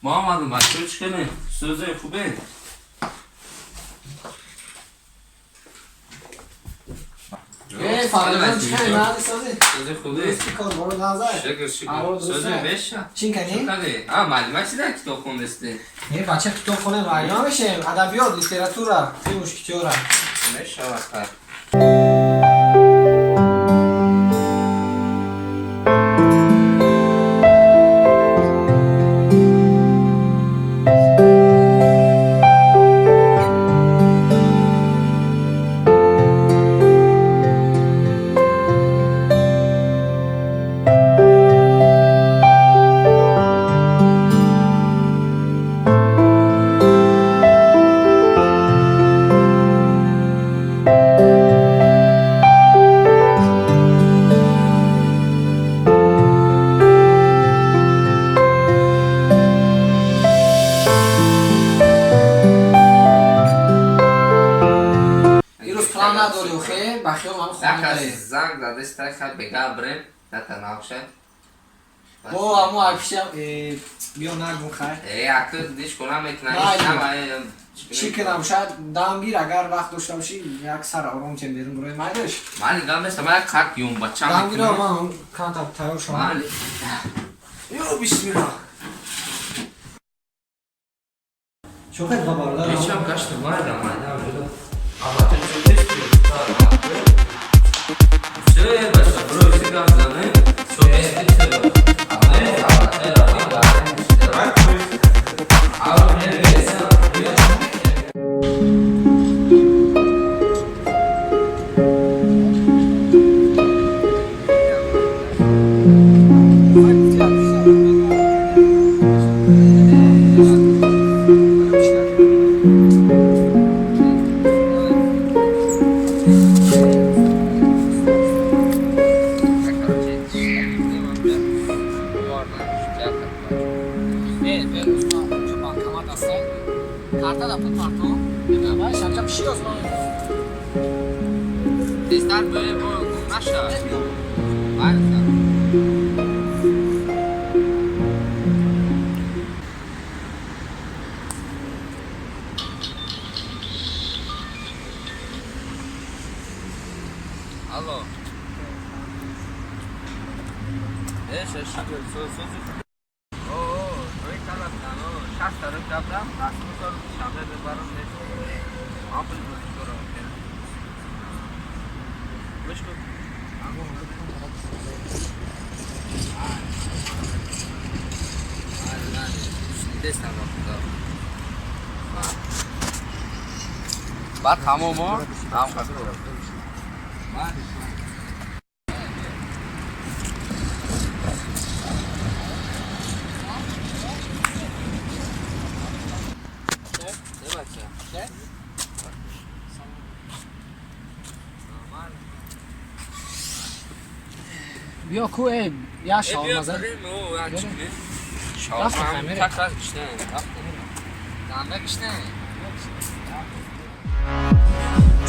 محمد بچه چی کنه؟ سوزه خوبه؟ فرمان چی کنی؟ نه سوزه؟ سوزه خوبه؟ درستی کار برو نظر شکر سوزه بشه چی کنی؟ معلومه چی در کتاب خوندسته؟ بچه کتاب خونه معلومه میشه ادبیات لیتراتورا فیلمش کتورا میشه وقت نداری و خیر بخیال من خونه داری زنگ زده استرکت بگه بریم نتناو شد با همو اکشم بیا نگم خیر اکر دیش کنم میتونم چی کنم شاید دام بیر اگر وقت داشته باشی یک سر آرام چند بیرون بروی مایدش من نگاه مثل من کارت یون بچه دام بیر من کانتا تایور شما یو بسم الله شوخه خبردار بیچم گشت مایدم ama çok eski şöyle başla burası gazlanı çok eski ama karta da pul parto. Ben şapşap bir şey o zaman. Sizler böyle bu aşağı. Aynen. Alo. Tarım yaptım, aslında sonra şamda bir varım neyse. Apıl bir sonra. Meşgul. Aynen. Destan yaptı. Bak tamam mı? Tamam kabul ol. Var. بیا کو یا شاورما شاورما تکرار گشته دامه گشته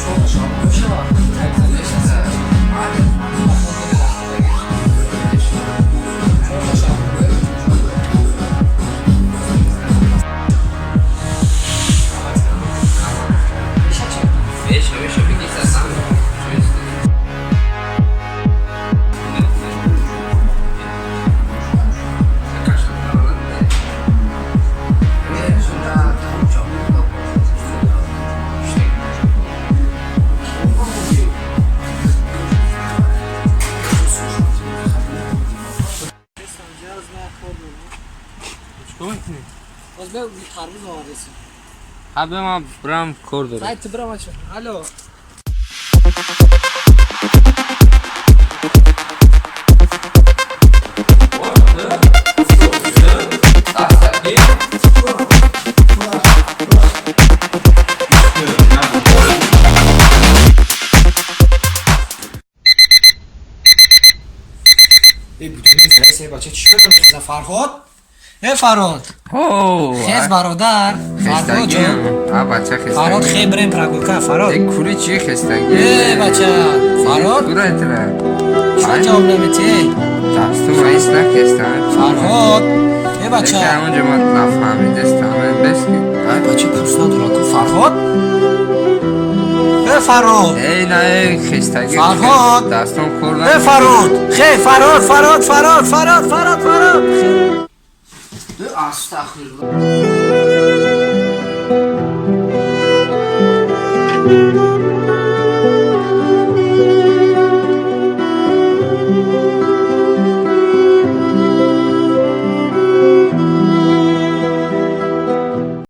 çok şavrama bir şey var چطور میکنی؟ باز به خربوز آوردیسی حبه ما برام کار داره سایت برام اچ الو ای بدون این بچه چی رو نمیخونه فرهاد؟ فرهاد خیز برادر فرهاد جان ها بچه خستگی فرهاد خیلی بریم پراگوکا فرهاد یک کوری چی خستگی ای بچه فرهاد کورا اتره چرا جواب نمیتی؟ دستو رئیس نکستن فرهاد ای بچه که همونجا ما نفهمید استمه بسکی ای بچه پوست ندارن کو فرهاد ای فرهاد ای نه خستگی فرهاد دستم کور ای فرهاد خیلی فرهاد استغفرالله